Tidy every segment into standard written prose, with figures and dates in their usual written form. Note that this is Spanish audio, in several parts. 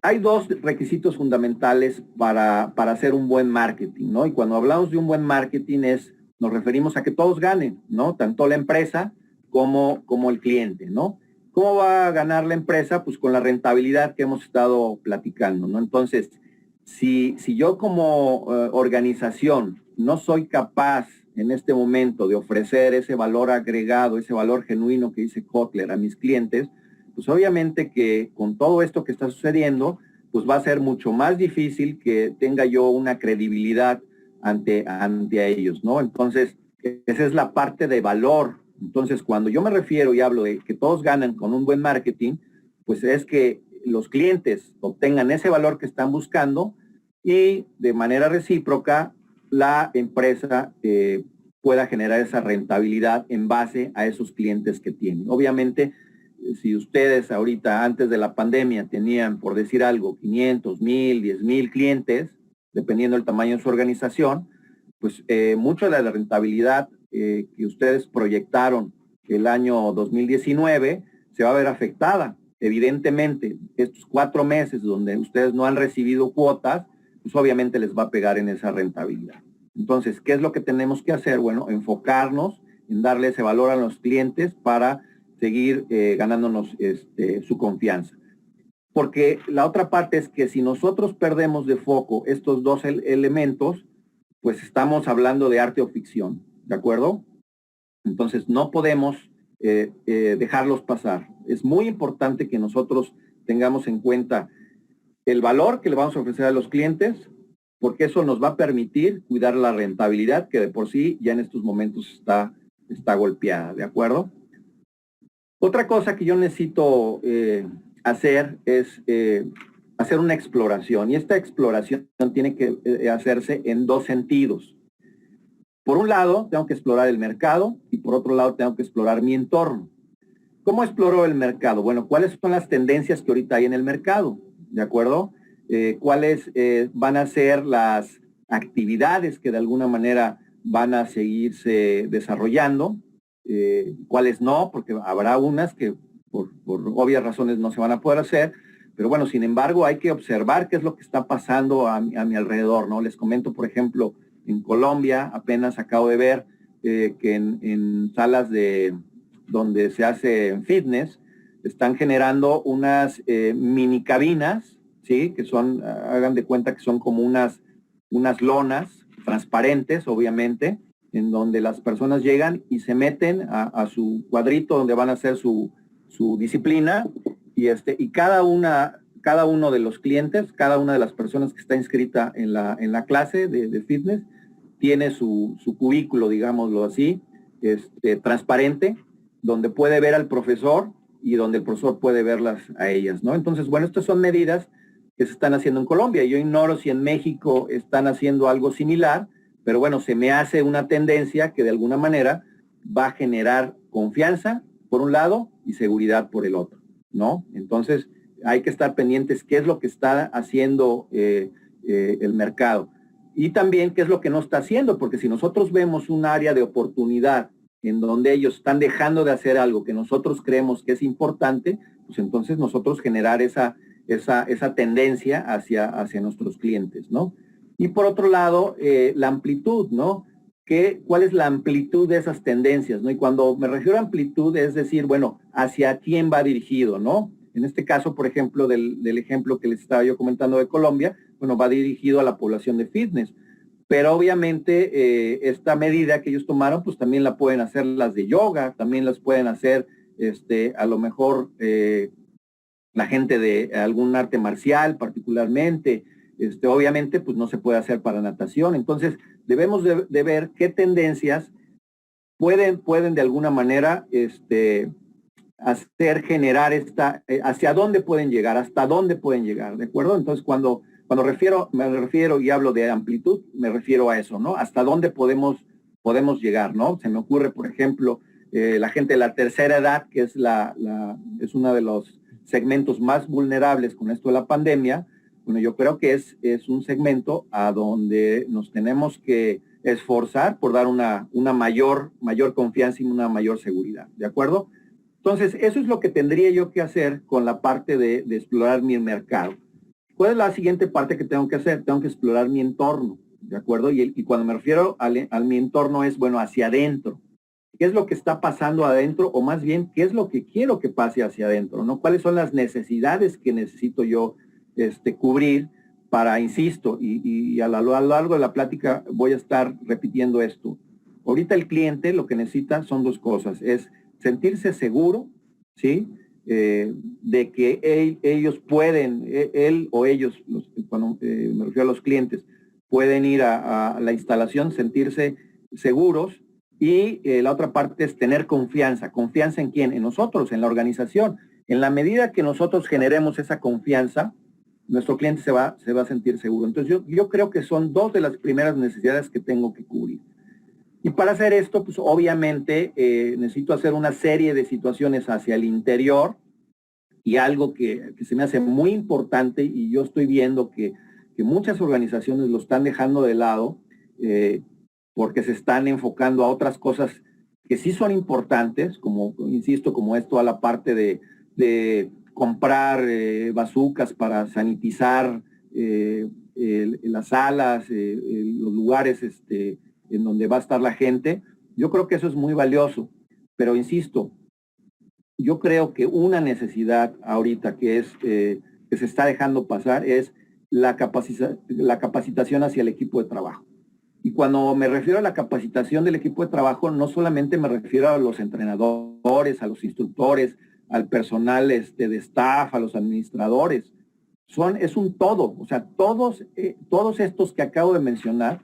Hay dos requisitos fundamentales para hacer un buen marketing, ¿no? Y cuando hablamos de un buen marketing nos referimos a que todos ganen, ¿no? Tanto la empresa como el cliente, ¿no? ¿Cómo va a ganar la empresa? Pues con la rentabilidad que hemos estado platicando, ¿no? Entonces, si yo como organización no soy capaz en este momento de ofrecer ese valor agregado, ese valor genuino que dice Kotler a mis clientes, pues obviamente que con todo esto que está sucediendo, pues va a ser mucho más difícil que tenga yo una credibilidad ante ellos, ¿no? Entonces, esa es la parte de valor. Entonces, cuando yo me refiero y hablo de que todos ganan con un buen marketing, pues es que los clientes obtengan ese valor que están buscando y de manera recíproca la empresa pueda generar esa rentabilidad en base a esos clientes que tienen. Obviamente, si ustedes ahorita antes de la pandemia tenían, por decir algo, 500, 1000, 10,000 clientes, dependiendo del tamaño de su organización, pues mucho de la rentabilidad que ustedes proyectaron el año 2019 se va a ver afectada. Evidentemente, estos 4 meses donde ustedes no han recibido cuotas, pues obviamente les va a pegar en esa rentabilidad. Entonces, ¿qué es lo que tenemos que hacer? Bueno, enfocarnos en darle ese valor a los clientes para seguir ganándonos su confianza. Porque la otra parte es que si nosotros perdemos de foco estos dos elementos, pues estamos hablando de arte o ficción, ¿de acuerdo? Entonces no podemos dejarlos pasar. Es muy importante que nosotros tengamos en cuenta el valor que le vamos a ofrecer a los clientes, porque eso nos va a permitir cuidar la rentabilidad que de por sí ya en estos momentos está golpeada, ¿de acuerdo? Otra cosa que yo necesito hacer es hacer una exploración, y esta exploración tiene que hacerse en dos sentidos. Por un lado, tengo que explorar el mercado y por otro lado, tengo que explorar mi entorno. ¿Cómo exploro el mercado? Bueno, ¿cuáles son las tendencias que ahorita hay en el mercado? ¿De acuerdo? ¿Cuáles van a ser las actividades que de alguna manera van a seguirse desarrollando? ¿Cuáles no? Porque habrá unas que por obvias razones no se van a poder hacer, pero bueno, sin embargo, hay que observar qué es lo que está pasando a mi alrededor, ¿no? Les comento, por ejemplo, en Colombia, apenas acabo de ver que en salas donde se hace fitness, están generando unas mini cabinas, ¿sí? Que son, hagan de cuenta que son como unas lonas transparentes, obviamente, en donde las personas llegan y se meten a su cuadrito donde van a hacer su disciplina y cada uno de los clientes, cada una de las personas que está inscrita en la clase de fitness, tiene su cubículo, digámoslo así, transparente, donde puede ver al profesor y donde el profesor puede verlas a ellas, ¿no? Entonces, bueno, estas son medidas que se están haciendo en Colombia. Yo ignoro si en México están haciendo algo similar, pero bueno, se me hace una tendencia que de alguna manera va a generar confianza por un lado y seguridad por el otro, ¿no? Entonces, hay que estar pendientes qué es lo que está haciendo el mercado y también qué es lo que no está haciendo, porque si nosotros vemos un área de oportunidad en donde ellos están dejando de hacer algo que nosotros creemos que es importante, pues entonces nosotros generar esa tendencia hacia nuestros clientes, ¿no? Y por otro lado, la amplitud, ¿no? ¿Cuál es la amplitud de esas tendencias, ¿no? Y cuando me refiero a amplitud, es decir, bueno, ¿hacia quién va dirigido, ¿no? En este caso, por ejemplo, del ejemplo que les estaba yo comentando de Colombia, bueno, va dirigido a la población de fitness. Pero obviamente esta medida que ellos tomaron, pues también la pueden hacer las de yoga, también las pueden hacer a lo mejor la gente de algún arte marcial particularmente. Obviamente, pues no se puede hacer para natación. Entonces, debemos de ver qué tendencias pueden de alguna manera hacer generar hacia dónde pueden llegar, hasta dónde pueden llegar, ¿de acuerdo? Entonces, cuando me refiero y hablo de amplitud, me refiero a eso, ¿no? Hasta dónde podemos llegar, ¿no? Se me ocurre, por ejemplo, la gente de la tercera edad, que es es uno de los segmentos más vulnerables con esto de la pandemia. Bueno, yo creo que es un segmento a donde nos tenemos que esforzar por dar una mayor confianza y una mayor seguridad, ¿de acuerdo? Entonces, eso es lo que tendría yo que hacer con la parte de explorar mi mercado. ¿Cuál es la siguiente parte que tengo que hacer? Tengo que explorar mi entorno, ¿de acuerdo? Y cuando me refiero al mi entorno es, bueno, hacia adentro. ¿Qué es lo que está pasando adentro? O más bien, ¿qué es lo que quiero que pase hacia adentro? ¿No? ¿Cuáles son las necesidades que necesito yo cubrir para, insisto, y a lo largo de la plática voy a estar repitiendo esto. Ahorita el cliente lo que necesita son dos cosas. Es sentirse seguro, ¿sí? De que ellos pueden, él o ellos, cuando me refiero a los clientes, pueden ir a la instalación, sentirse seguros. Y la otra parte es tener confianza. ¿Confianza en quién? En nosotros, en la organización. En la medida que nosotros generemos esa confianza, nuestro cliente se va a sentir seguro. Entonces yo creo que son dos de las primeras necesidades que tengo que cubrir. Y para hacer esto, pues obviamente necesito hacer una serie de situaciones hacia el interior y algo que se me hace muy importante y yo estoy viendo que muchas organizaciones lo están dejando de lado porque se están enfocando a otras cosas que sí son importantes, como, insisto, como esto a la parte de comprar bazucas para sanitizar las salas, los lugares en donde va a estar la gente. Yo creo que eso es muy valioso, pero insisto, yo creo que una necesidad ahorita que se está dejando pasar es la capacitación hacia el equipo de trabajo. Y cuando me refiero a la capacitación del equipo de trabajo, no solamente me refiero a los entrenadores, a los instructores, al personal de staff, a los administradores. Es un todo. O sea, todos estos que acabo de mencionar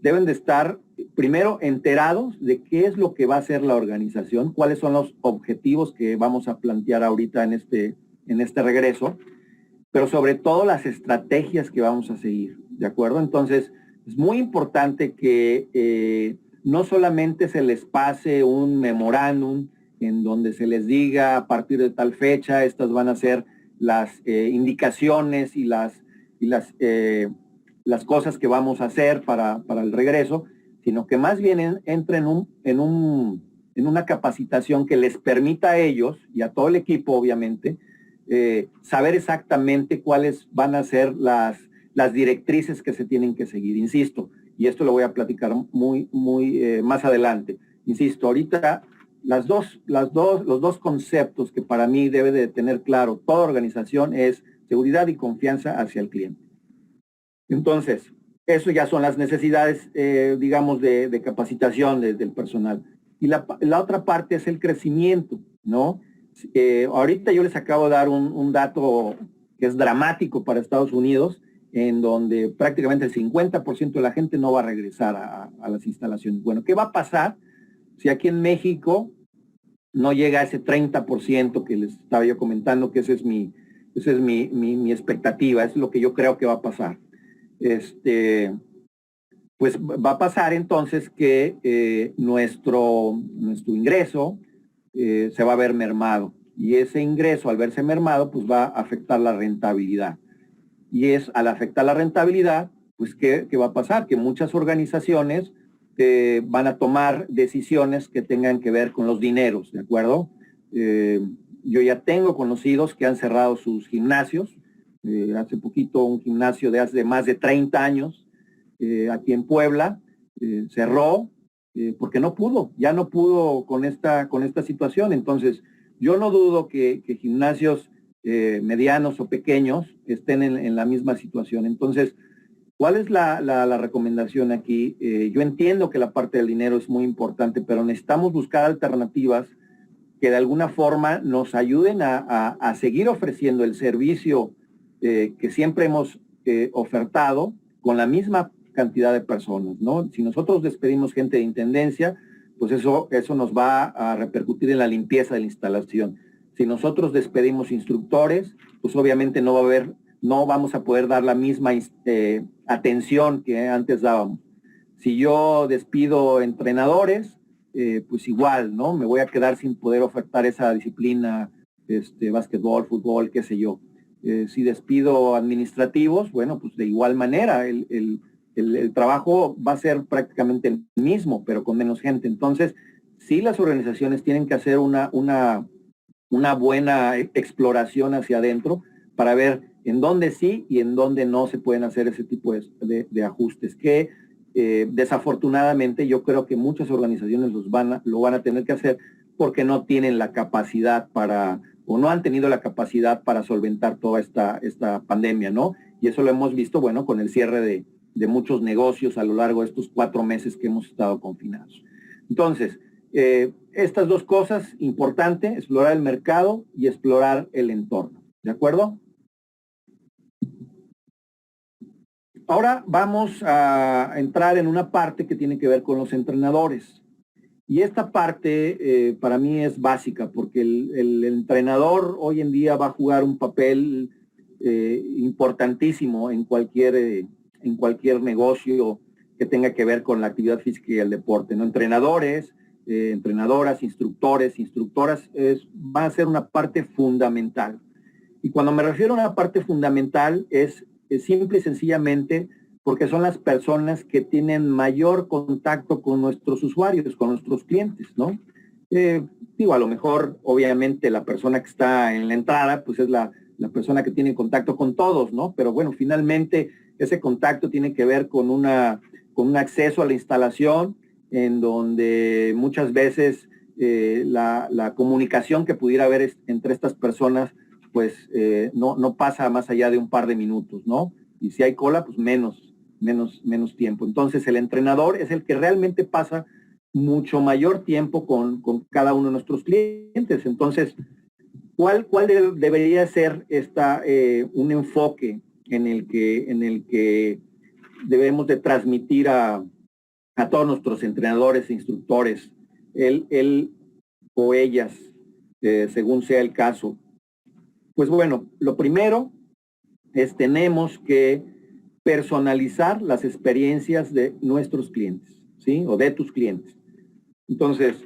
deben de estar primero enterados de qué es lo que va a hacer la organización, cuáles son los objetivos que vamos a plantear ahorita en este regreso, pero sobre todo las estrategias que vamos a seguir, ¿de acuerdo? Entonces, es muy importante que no solamente se les pase un memorándum en donde se les diga a partir de tal fecha, estas van a ser las indicaciones y las cosas que vamos a hacer para el regreso, sino que más bien entren en una capacitación que les permita a ellos y a todo el equipo, obviamente, saber exactamente cuáles van a ser las directrices que se tienen que seguir. Insisto, y esto lo voy a platicar muy más adelante. Insisto, ahorita los dos conceptos que para mí debe de tener claro toda organización es seguridad y confianza hacia el cliente. Entonces, eso ya son las necesidades, digamos, de capacitación del personal. Y la otra parte es el crecimiento, ¿no? Ahorita yo les acabo de dar un dato que es dramático para Estados Unidos, en donde prácticamente el 50% de la gente no va a regresar a las instalaciones. Bueno, ¿qué va a pasar si aquí en México no llega a ese 30% que les estaba yo comentando, que esa es mi expectativa, es lo que yo creo que va a pasar? Pues va a pasar entonces que nuestro ingreso se va a ver mermado. Y ese ingreso, al verse mermado, pues va a afectar la rentabilidad. Y al afectar la rentabilidad, pues ¿qué va a pasar? Que muchas organizaciones van a tomar decisiones que tengan que ver con los dineros, ¿de acuerdo? Yo ya tengo conocidos que han cerrado sus gimnasios. Hace poquito un gimnasio de hace más de 30 años, aquí en Puebla, cerró porque ya no pudo con esta situación. Entonces, yo no dudo que gimnasios medianos o pequeños estén en la misma situación. Entonces, ¿cuál es la recomendación aquí? Yo entiendo que la parte del dinero es muy importante, pero necesitamos buscar alternativas que de alguna forma nos ayuden a seguir ofreciendo el servicio que siempre hemos ofertado con la misma cantidad de personas, ¿no? Si nosotros despedimos gente de intendencia, pues eso nos va a repercutir en la limpieza de la instalación. Si nosotros despedimos instructores, pues obviamente no vamos a poder dar la misma atención que antes dábamos. Si yo despido entrenadores, pues igual, ¿no? Me voy a quedar sin poder ofertar esa disciplina, básquetbol, fútbol, qué sé yo. Si despido administrativos, bueno, pues de igual manera, el trabajo va a ser prácticamente el mismo, pero con menos gente. Entonces, sí las organizaciones tienen que hacer una buena exploración hacia adentro para ver en dónde sí y en dónde no se pueden hacer ese tipo de ajustes, que desafortunadamente yo creo que muchas organizaciones lo van a tener que hacer porque no tienen la capacidad o no han tenido la capacidad para solventar toda esta pandemia, ¿no? Y eso lo hemos visto, bueno, con el cierre de muchos negocios a lo largo de estos 4 meses que hemos estado confinados. Entonces, estas dos cosas, importante, explorar el mercado y explorar el entorno, ¿de acuerdo? Ahora vamos a entrar en una parte que tiene que ver con los entrenadores. Y esta parte para mí es básica porque el entrenador hoy en día va a jugar un papel importantísimo en cualquier negocio que tenga que ver con la actividad física y el deporte, ¿no? Entrenadores, entrenadoras, instructoras, va a ser una parte fundamental. Y cuando me refiero a una parte fundamental es simple y sencillamente porque son las personas que tienen mayor contacto con nuestros usuarios, con nuestros clientes, ¿no? A lo mejor, obviamente, la persona que está en la entrada, pues es la persona que tiene contacto con todos, ¿no? Pero bueno, finalmente ese contacto tiene que ver con un acceso a la instalación, en donde muchas veces la comunicación que pudiera haber entre estas personas, pues no pasa más allá de un par de minutos, ¿no? Y si hay cola, pues menos tiempo. Entonces, el entrenador es el que realmente pasa mucho mayor tiempo con cada uno de nuestros clientes. Entonces, ¿cuál debería ser un enfoque en el que debemos de transmitir a todos nuestros entrenadores e instructores, él o ellas, según sea el caso? Pues bueno, lo primero es tenemos que personalizar las experiencias de nuestros clientes, ¿sí? O de tus clientes. Entonces,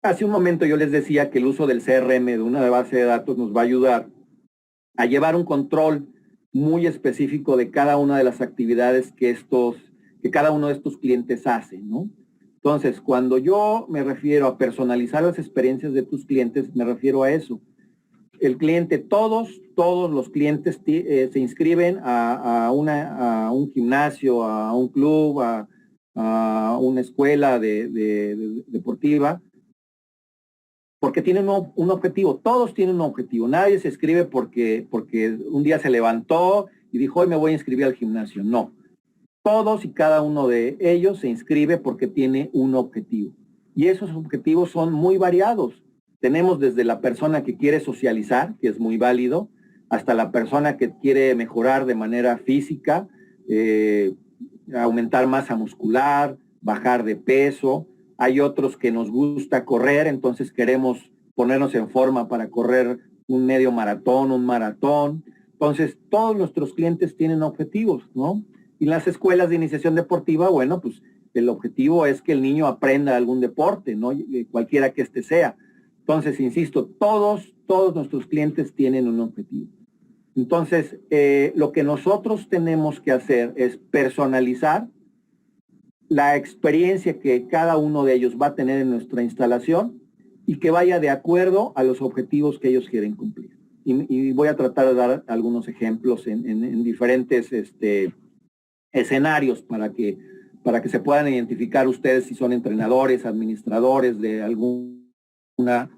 hace un momento yo les decía que el uso del CRM, de una base de datos, nos va a ayudar a llevar un control muy específico de cada una de las actividades que cada uno de estos clientes hace, ¿no? Entonces, cuando yo me refiero a personalizar las experiencias de tus clientes, me refiero a eso. El cliente, todos los clientes se inscriben a un gimnasio, a un club, a una escuela deportiva, porque tienen un objetivo. Todos tienen un objetivo. Nadie se inscribe porque un día se levantó y dijo, hoy me voy a inscribir al gimnasio. No. Todos y cada uno de ellos se inscribe porque tiene un objetivo. Y esos objetivos son muy variados. Tenemos desde la persona que quiere socializar, que es muy válido, hasta la persona que quiere mejorar de manera física, aumentar masa muscular, bajar de peso. Hay otros que nos gusta correr, entonces queremos ponernos en forma para correr un medio maratón, un maratón. Entonces, todos nuestros clientes tienen objetivos, ¿no? Y las escuelas de iniciación deportiva, bueno, pues el objetivo es que el niño aprenda algún deporte, ¿no? Cualquiera que este sea. Entonces, insisto, todos nuestros clientes tienen un objetivo. Entonces, lo que nosotros tenemos que hacer es personalizar la experiencia que cada uno de ellos va a tener en nuestra instalación y que vaya de acuerdo a los objetivos que ellos quieren cumplir. Y voy a tratar de dar algunos ejemplos en diferentes escenarios para que se puedan identificar ustedes si son entrenadores, administradores de alguna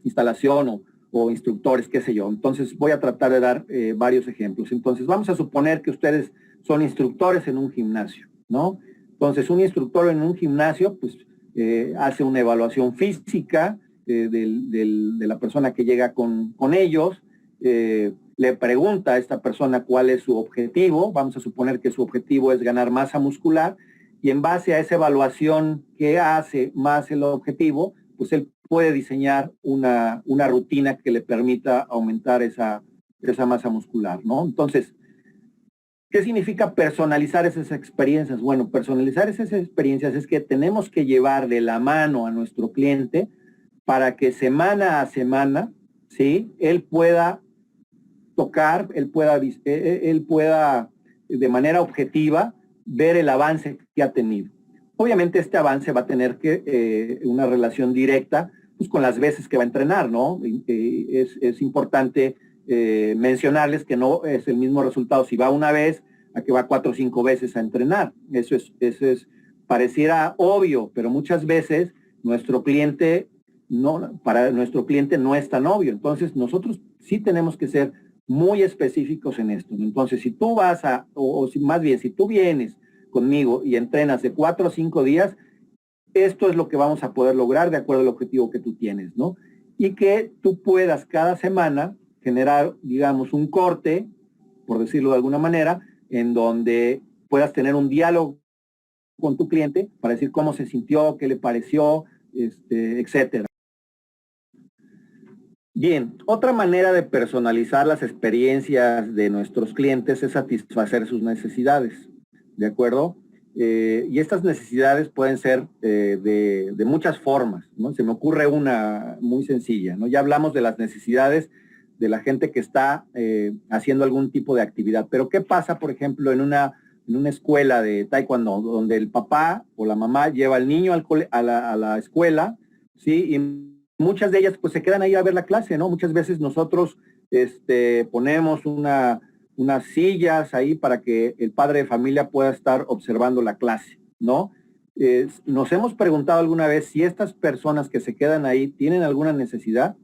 instalación o instructores, qué sé yo. Entonces voy a tratar de dar varios ejemplos. Entonces vamos a suponer que ustedes son instructores en un gimnasio, ¿no? Entonces un instructor en un gimnasio pues hace una evaluación física de la persona que llega con ellos, le pregunta a esta persona cuál es su objetivo. Vamos a suponer que su objetivo es ganar masa muscular y en base a esa evaluación que hace más el objetivo, pues él puede diseñar una rutina que le permita aumentar esa masa muscular, ¿no? Entonces, ¿qué significa personalizar esas experiencias? Bueno, personalizar esas experiencias es que tenemos que llevar de la mano a nuestro cliente para que semana a semana, ¿sí? Él pueda tocar, él pueda de manera objetiva ver el avance que ha tenido. Obviamente este avance va a tener una relación directa pues, con las veces que va a entrenar, ¿no? Es importante mencionarles que no es el mismo resultado si va una vez a que va 4 o 5 veces a entrenar. Eso es, pareciera obvio, pero muchas veces para nuestro cliente no es tan obvio. Entonces, nosotros sí tenemos que ser muy específicos en esto. Entonces, si tú más bien, si tú vienes conmigo y entrenas de 4 o 5 días, esto es lo que vamos a poder lograr de acuerdo al objetivo que tú tienes, ¿no? Y que tú puedas cada semana generar, digamos, un corte, por decirlo de alguna manera, en donde puedas tener un diálogo con tu cliente para decir cómo se sintió, qué le pareció, etcétera. Bien, otra manera de personalizar las experiencias de nuestros clientes es satisfacer sus necesidades, ¿de acuerdo? Y estas necesidades pueden ser de muchas formas, ¿no? Se me ocurre una muy sencilla, ¿no? Ya hablamos de las necesidades de la gente que está haciendo algún tipo de actividad, pero ¿qué pasa, por ejemplo, en una escuela de taekwondo, donde el papá o la mamá lleva al niño a la escuela, ¿sí? Y muchas de ellas pues se quedan ahí a ver la clase, ¿no? Muchas veces nosotros ponemos unas sillas ahí para que el padre de familia pueda estar observando la clase, ¿no? Nos hemos preguntado alguna vez si estas personas que se quedan ahí tienen alguna necesidad.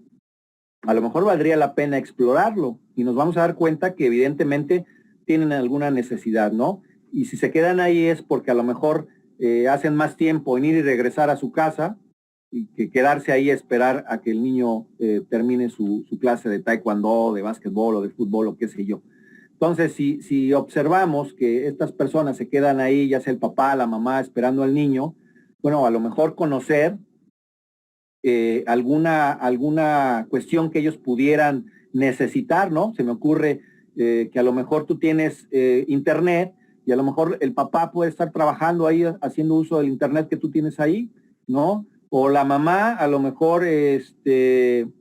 A lo mejor valdría la pena explorarlo y nos vamos a dar cuenta que evidentemente tienen alguna necesidad, ¿no? Y si se quedan ahí es porque a lo mejor hacen más tiempo en ir y regresar a su casa y que quedarse ahí a esperar a que el niño termine su clase de taekwondo, de básquetbol o de fútbol o qué sé yo. Entonces, si observamos que estas personas se quedan ahí, ya sea el papá, la mamá, esperando al niño, bueno, a lo mejor conocer alguna cuestión que ellos pudieran necesitar, ¿no? Se me ocurre que a lo mejor tú tienes internet y a lo mejor el papá puede estar trabajando ahí haciendo uso del internet que tú tienes ahí, ¿no? O la mamá a lo mejor quiere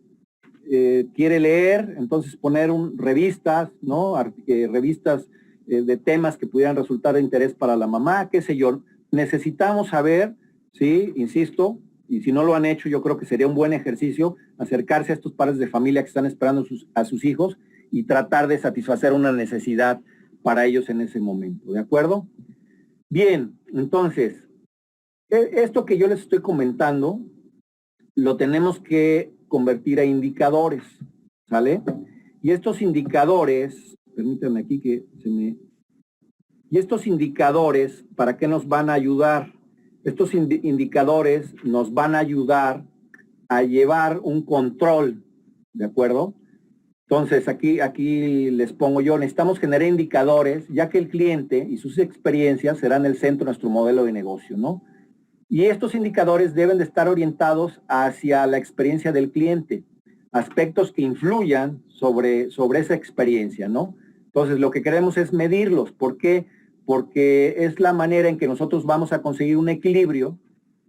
leer, entonces poner revistas, ¿no? Revistas de temas que pudieran resultar de interés para la mamá, qué sé yo. Necesitamos saber, ¿sí? Insisto, y si no lo han hecho, yo creo que sería un buen ejercicio acercarse a estos padres de familia que están esperando a sus hijos y tratar de satisfacer una necesidad para ellos en ese momento, ¿de acuerdo? Bien, entonces, esto que yo les estoy comentando, lo tenemos que convertir a indicadores, ¿sale? Y estos indicadores, permítanme aquí que Y estos indicadores, ¿para qué nos van a ayudar? Estos indicadores nos van a ayudar a llevar un control, ¿de acuerdo? Entonces, aquí les pongo yo, necesitamos generar indicadores, ya que el cliente y sus experiencias serán el centro de nuestro modelo de negocio, ¿no? Y estos indicadores deben de estar orientados hacia la experiencia del cliente, aspectos que influyan sobre esa experiencia, ¿no? Entonces, lo que queremos es medirlos. ¿Por qué? Porque es la manera en que nosotros vamos a conseguir un equilibrio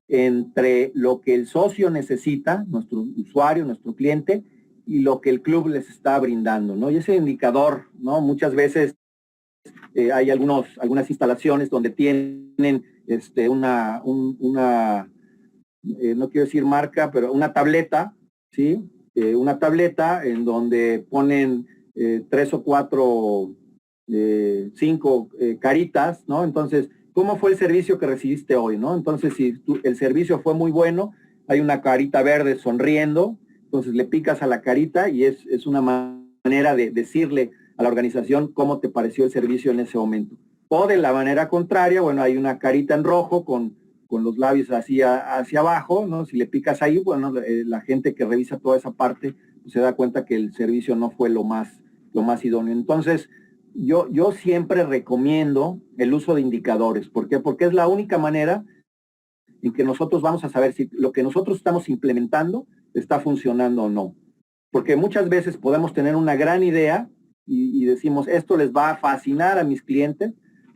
entre lo que el socio necesita, nuestro usuario, nuestro cliente, y lo que el club les está brindando, ¿no? Y ese indicador, ¿no? Muchas veces hay algunas instalaciones donde tienen no quiero decir marca, pero una tableta, ¿sí? Una tableta en donde ponen 3 o 4, 5 caritas, ¿no? Entonces, ¿cómo fue el servicio que recibiste hoy, no? Entonces, si el servicio fue muy bueno, hay una carita verde sonriendo, entonces le picas a la carita y es una manera de decirle a la organización cómo te pareció el servicio en ese momento. O de la manera contraria, bueno, hay una carita en rojo con los labios hacia abajo, ¿no? Si le picas ahí, bueno, la gente que revisa toda esa parte pues, se da cuenta que el servicio no fue lo más idóneo. Entonces, yo siempre recomiendo el uso de indicadores. ¿Por qué? Porque es la única manera en que nosotros vamos a saber si lo que nosotros estamos implementando está funcionando o no. Porque muchas veces podemos tener una gran idea y decimos, esto les va a fascinar a mis clientes,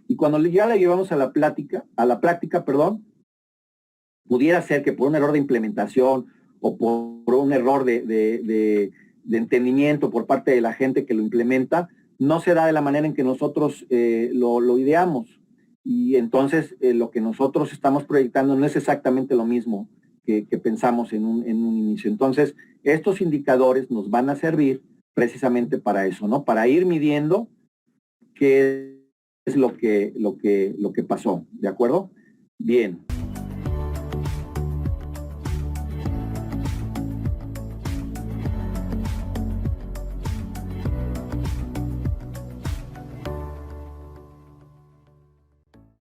y cuando ya la llevamos a la práctica, pudiera ser que por un error de implementación o por un error de entendimiento por parte de la gente que lo implementa, no se da de la manera en que nosotros lo ideamos. Y entonces lo que nosotros estamos proyectando no es exactamente lo mismo que pensamos en un inicio. Entonces, estos indicadores nos van a servir precisamente para eso, ¿no? Para ir midiendo qué es lo que pasó, ¿de acuerdo? Bien.